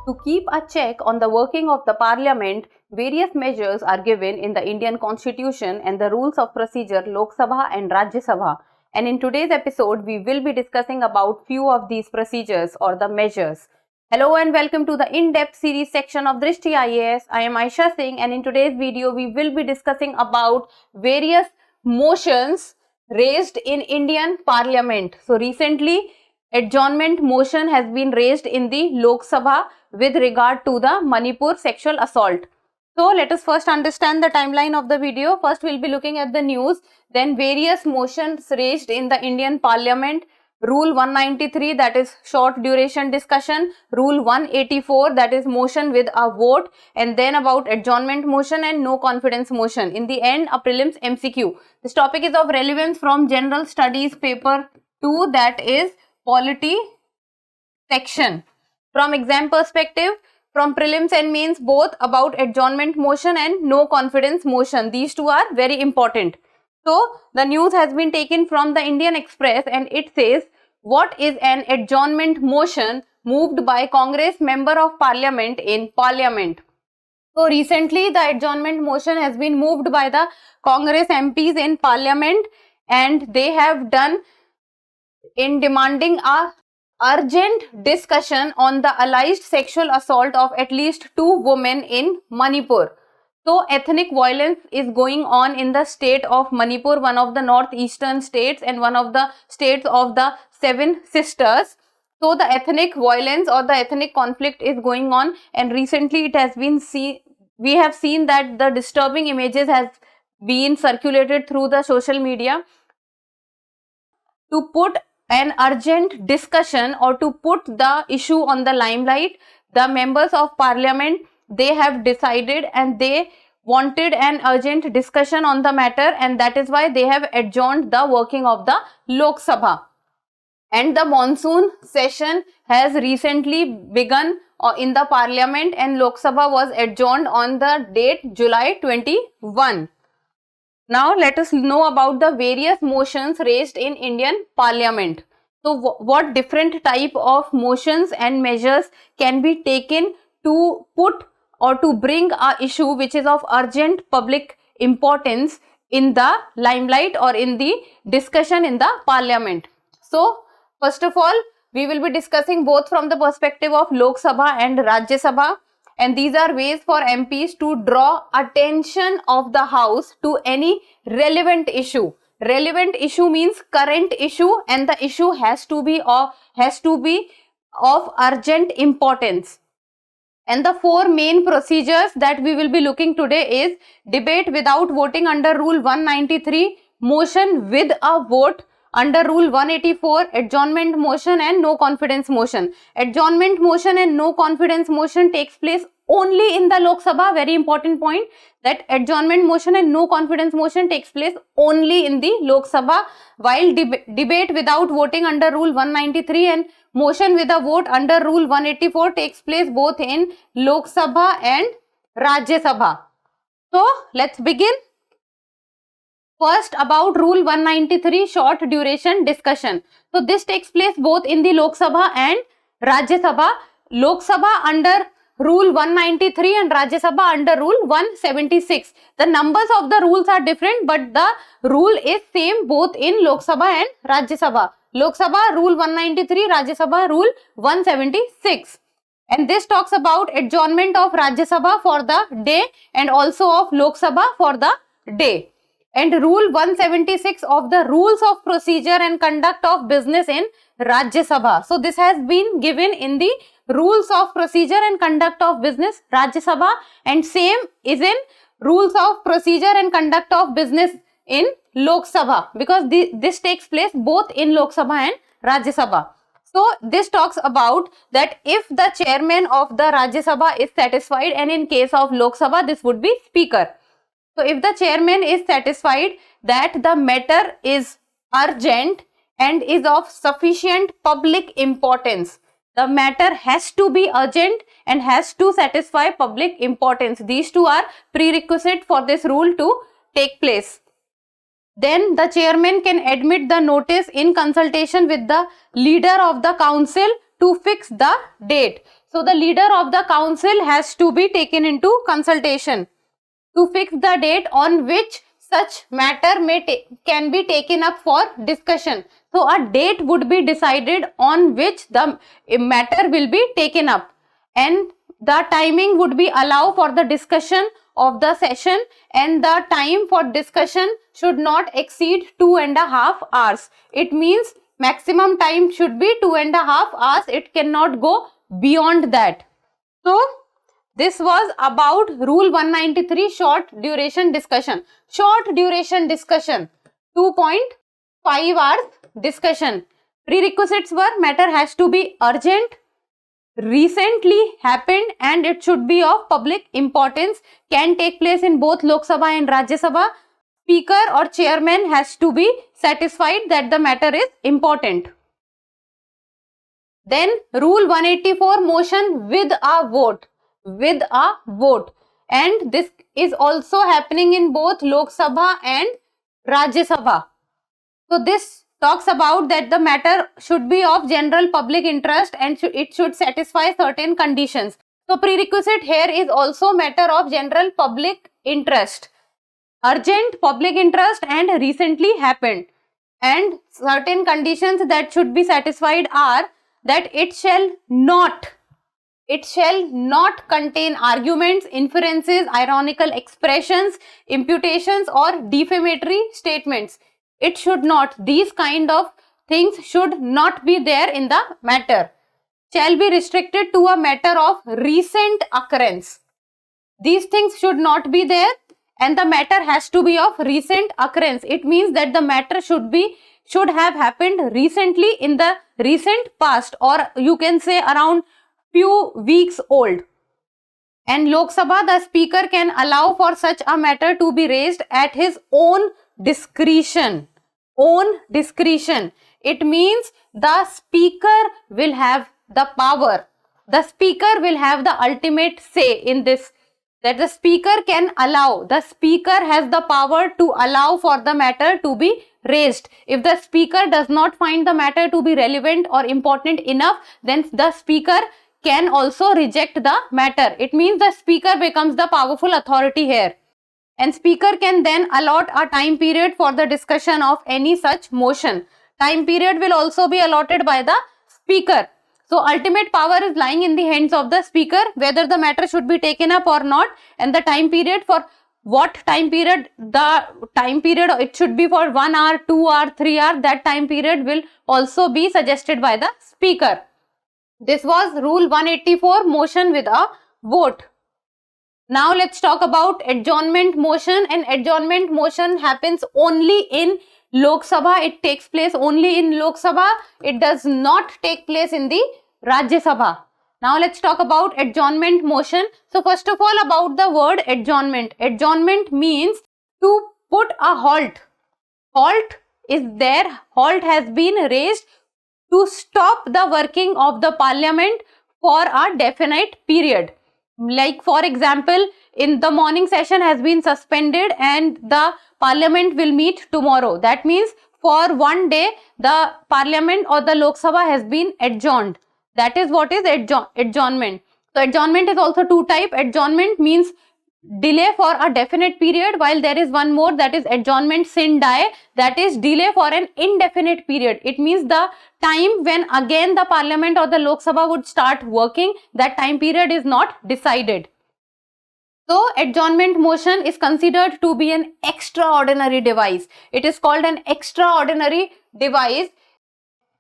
To keep a check on the working of the Parliament, various measures are given in the Indian Constitution and the rules of procedure Lok Sabha and Rajya Sabha. And in today's episode, we will be discussing about few of these procedures or the measures. Hello and welcome to the in-depth series section of Drishti IAS. I am Aisha Singh, and in today's video, we will be discussing about various motions raised in Indian Parliament. So recently, adjournment motion has been raised in the Lok Sabha with regard to the Manipur sexual assault. So let us first understand the timeline of the video. First we'll be looking at the news, then various motions raised in the Indian Parliament, Rule 193, that is short duration discussion, Rule 184, that is motion with a vote, and then about adjournment motion and no confidence motion. In the end, a prelims MCQ. This topic is of relevance from General Studies paper 2, that is polity section. From exam perspective, from prelims and mains, both about adjournment motion and no confidence motion. These two are very important. So, the news has been taken from the Indian Express and it says, what is an adjournment motion moved by Congress member of Parliament in Parliament? So, recently the adjournment motion has been moved by the Congress MPs in Parliament, and they have done in demanding a urgent discussion on the alleged sexual assault of at least 2 women in Manipur. So, ethnic violence is going on in the state of Manipur, one of the northeastern states and one of the states of the 7 sisters. So, the ethnic violence or the ethnic conflict is going on, and recently it has been we have seen that the disturbing images has been circulated through the social media. To put an urgent discussion or to put the issue on the limelight, the members of Parliament, they have decided and they wanted an urgent discussion on the matter, and that is why they have adjourned the working of the Lok Sabha. And the monsoon session has recently begun in the Parliament, and Lok Sabha was adjourned on the date July 21. Now let us know about the various motions raised in Indian Parliament. So what different type of motions and measures can be taken to put or to bring a issue which is of urgent public importance in the limelight or in the discussion in the Parliament. So first of all, we will be discussing both from the perspective of Lok Sabha and Rajya Sabha. And these are ways for MPs to draw attention of the House to any relevant issue. Relevant issue means current issue, and the issue has to be of urgent importance. And the 4 main procedures that we will be looking today is debate without voting under Rule 193, motion with a vote under Rule 184, adjournment motion and no confidence motion. Adjournment motion and no confidence motion takes place only in the Lok Sabha. Very important point, that adjournment motion and no confidence motion takes place only in the Lok Sabha, while debate without voting under Rule 193 and motion with a vote under Rule 184 takes place both in Lok Sabha and Rajya Sabha. So let's begin. First, about Rule 193, short duration discussion. So this takes place both in the Lok Sabha and Rajya Sabha. Lok Sabha under Rule 193 and Rajya Sabha under Rule 176. The numbers of the rules are different, but the rule is same both in Lok Sabha and Rajya Sabha. Lok Sabha Rule 193, Rajya Sabha Rule 176. And this talks about adjournment of Rajya Sabha for the day and also of Lok Sabha for the day. And Rule 176 of the Rules of Procedure and Conduct of Business in Rajya Sabha. So this has been given in the Rules of Procedure and Conduct of Business Rajya Sabha, and same is in Rules of Procedure and Conduct of Business in Lok Sabha, because this takes place both in Lok Sabha and Rajya Sabha. So this talks about that if the chairman of the Rajya Sabha is satisfied, and in case of Lok Sabha this would be speaker. So if the chairman is satisfied that the matter is urgent and is of sufficient public importance, the matter has to be urgent and has to satisfy public importance. These two are prerequisite for this rule to take place. Then the chairman can admit the notice in consultation with the leader of the council to fix the date. So the leader of the council has to be taken into consultation to fix the date on which such matter can be taken up for discussion. So a date would be decided on which the matter will be taken up, and the timing would be allowed for the discussion of the session, and the time for discussion should not exceed 2.5 hours. It means maximum time should be 2.5 hours. It cannot go beyond that. So this was about Rule 193, short duration discussion. Short duration discussion, 2.5 hours discussion. Prerequisites were matter has to be urgent, recently happened, and it should be of public importance, can take place in both Lok Sabha and Rajya Sabha. Speaker or chairman has to be satisfied that the matter is important. Then Rule 184, motion with a vote. With a vote, and this is also happening in both Lok Sabha and Rajya Sabha. So this talks about that the matter should be of general public interest and it should satisfy certain conditions. So prerequisite here is also matter of general public interest, urgent public interest, and recently happened. And certain conditions that should be satisfied are that it shall not contain arguments, inferences, ironical expressions, imputations, or defamatory statements. It should not. These kind of things should not be there in the matter. Shall be restricted to a matter of recent occurrence. These things should not be there, and the matter has to be of recent occurrence. It means that the matter should have happened recently, in the recent past, or you can say around few weeks old. And Lok Sabha, the speaker can allow for such a matter to be raised at his own discretion. Own discretion. It means the speaker will have the power. The speaker will have the ultimate say in this, that the speaker can allow. The speaker has the power to allow for the matter to be raised. If the speaker does not find the matter to be relevant or important enough, then the speaker can also reject the matter. It means the speaker becomes the powerful authority here. And speaker can then allot a time period for the discussion of any such motion. Time period will also be allotted by the speaker. So ultimate power is lying in the hands of the speaker, whether the matter should be taken up or not, and the time period, for what time period, it should be for 1 hour, 2 hour, 3 hour, that time period will also be suggested by the speaker. This was Rule 184, motion with a vote. Now let's talk about adjournment motion. And adjournment motion happens only in Lok Sabha. It takes place only in Lok Sabha. It does not take place in the Rajya Sabha. Now let's talk about adjournment motion. So first of all, about the word adjournment. Adjournment means to put a halt. Halt is there. Halt has been raised to stop the working of the parliament for a definite period. Like for example, in the morning session has been suspended and the parliament will meet tomorrow. That means for one day the parliament or the Lok Sabha has been adjourned. That is what is adjournment. So adjournment is also two types. Adjournment means delay for a definite period, while there is one more, that is adjournment sine die, that is delay for an indefinite period. It means the time when again the parliament or the Lok Sabha would start working, that time period is not decided. So adjournment motion is considered to be an extraordinary device. It is called an extraordinary device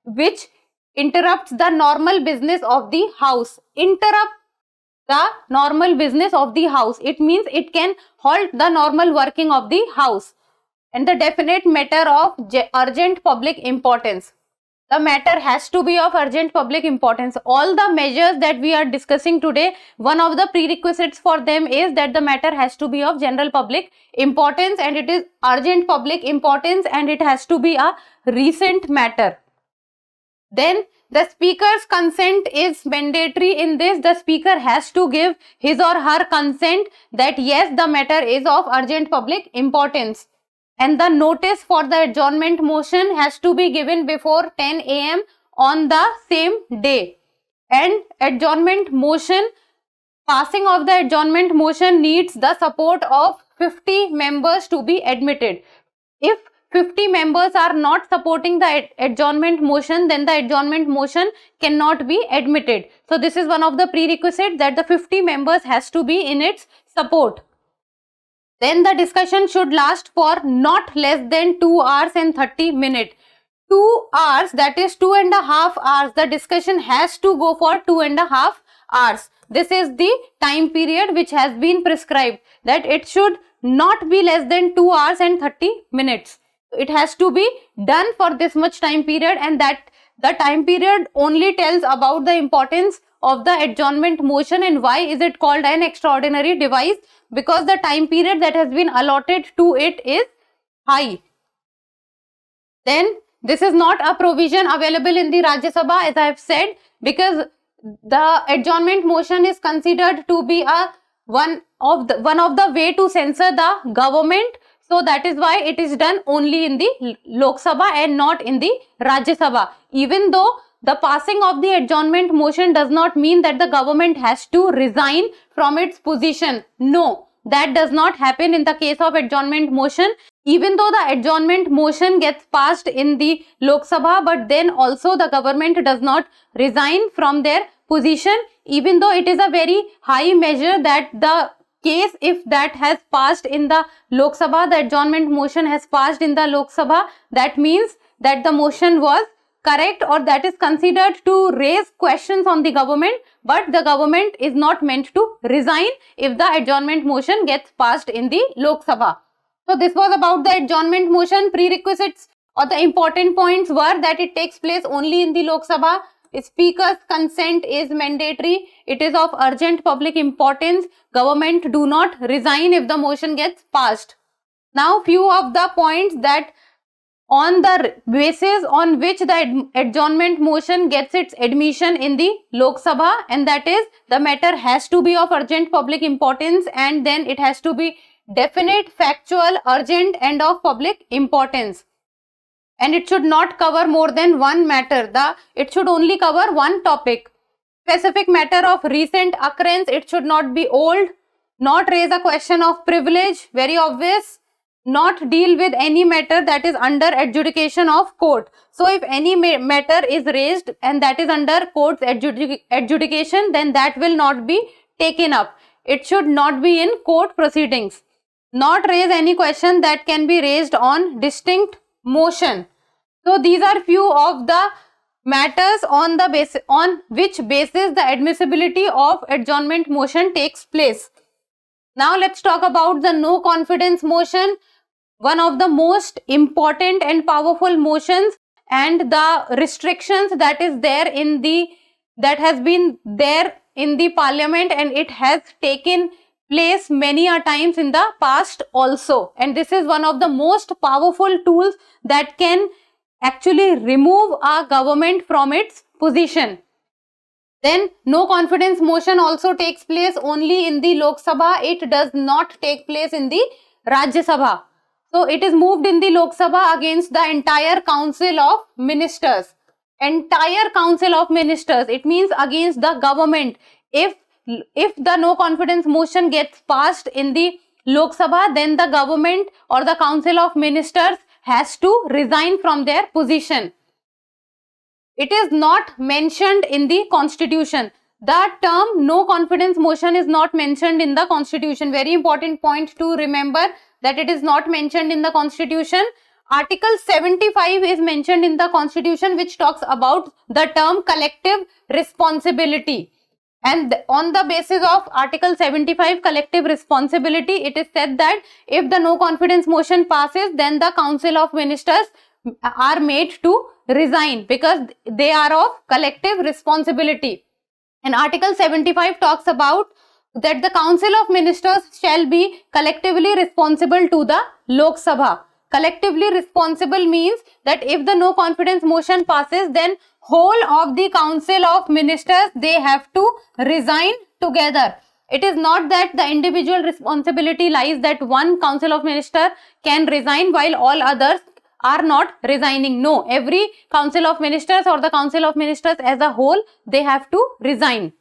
which interrupts the normal business of the house. Interrupt the normal business of the house. It means it can halt the normal working of the house. And the definite matter of urgent public importance. The matter has to be of urgent public importance. All the measures that we are discussing today, one of the prerequisites for them is that the matter has to be of general public importance, and it is urgent public importance, and it has to be a recent matter. Then the speaker's consent is mandatory in this. The speaker has to give his or her consent that yes, the matter is of urgent public importance. And the notice for the adjournment motion has to be given before 10 AM on the same day. and adjournment motion, passing of the adjournment motion needs the support of 50 members to be admitted. If 50 members are not supporting the adjournment motion, then the adjournment motion cannot be admitted. So this is one of the prerequisites, that the 50 members has to be in its support. Then the discussion should last for not less than 2 hours and 30 minutes. 2 hours, that is 2.5 hours. The discussion has to go for 2.5 hours. This is the time period which has been prescribed, that it should not be less than 2 hours and 30 minutes. It has to be done for this much time period, and that the time period only tells about the importance of the adjournment motion and why is it called an extraordinary device, because the time period that has been allotted to it is high. Then this is not a provision available in the Rajya Sabha, as I have said, because the adjournment motion is considered to be one of the way to censor the government. So that is why it is done only in the Lok Sabha and not in the Rajya Sabha. Even though the passing of the adjournment motion does not mean that the government has to resign from its position. No, that does not happen in the case of adjournment motion. Even though the adjournment motion gets passed in the Lok Sabha, but then also the government does not resign from their position, even though it is a very high measure that the case, if that has passed in the Lok Sabha, the adjournment motion has passed in the Lok Sabha, that means that the motion was correct, or that is considered to raise questions on the government, but the government is not meant to resign if the adjournment motion gets passed in the Lok Sabha. So this was about the adjournment motion. Prerequisites or the important points were that it takes place only in the Lok Sabha. Speaker's consent is mandatory. It is of urgent public importance. Government do not resign if the motion gets passed. Now few of the points that on the basis on which the adjournment motion gets its admission in the Lok Sabha, and that is the matter has to be of urgent public importance, and then it has to be definite, factual, urgent and of public importance, and it should not cover more than one matter. It should only cover one topic. Specific matter of recent occurrence, it should not be old, not raise a question of privilege, very obvious, not deal with any matter that is under adjudication of court. So if any matter is raised and that is under court's adjudication, then that will not be taken up. It should not be in court proceedings. Not raise any question that can be raised on distinct motion. So these are few of the matters on which basis the admissibility of adjournment motion takes place. Now let's talk about the no confidence motion, one of the most important and powerful motions, and the restrictions that has been there in the parliament, and it has taken place many a times in the past also, and this is one of the most powerful tools that can actually remove a government from its position. Then no confidence motion also takes place only in the Lok Sabha. It does not take place in the Rajya Sabha. So it is moved in the Lok Sabha against the entire council of ministers. Entire council of ministers. It means against the government. If the no confidence motion gets passed in the Lok Sabha, then the government or the council of ministers has to resign from their position. It is not mentioned in the constitution. The term no confidence motion is not mentioned in the constitution. Very important point to remember, that it is not mentioned in the constitution. Article 75 is mentioned in the constitution, which talks about the term collective responsibility. And on the basis of Article 75 collective responsibility, it is said that if the no confidence motion passes, then the council of ministers are made to resign because they are of collective responsibility. And Article 75 talks about that the council of ministers shall be collectively responsible to the Lok Sabha. Collectively responsible means that if the no confidence motion passes, then whole of the council of ministers, they have to resign together. It is not that the individual responsibility lies that one council of minister can resign while all others are not resigning. No, every Council of Ministers or the Council of Ministers as a whole, they have to resign.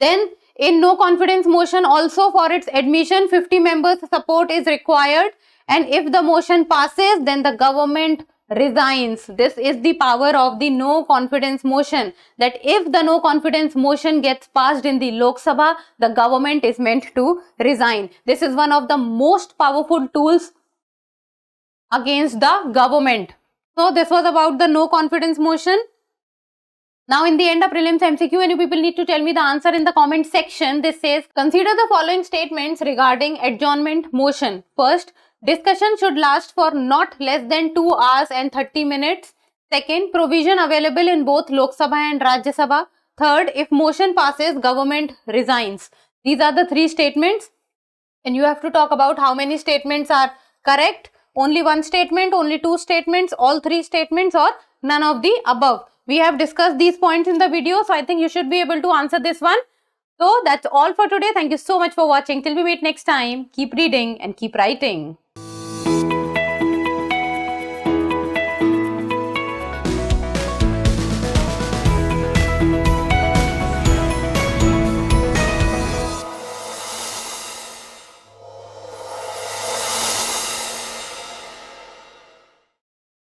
Then in no confidence motion also, for its admission 50 members support is required, and if the motion passes then the government resigns. This is the power of the no confidence motion, that if the no confidence motion gets passed in the Lok Sabha, the government is meant to resign. This is one of the most powerful tools against the government. So this was about the no confidence motion. Now in the end of prelims MCQ, and you people need to tell me the answer in the comment section. This says, consider the following statements regarding adjournment motion. First, discussion should last for not less than 2 hours and 30 minutes. Second, provision available in both Lok Sabha and Rajya Sabha. Third, if motion passes, government resigns. These are the 3 statements, and you have to talk about how many statements are correct. Only 1 statement, only 2 statements, all 3 statements, or none of the above. We have discussed these points in the video, so I think you should be able to answer this one. So that's all for today. Thank you so much for watching. Till we meet next time, keep reading and keep writing.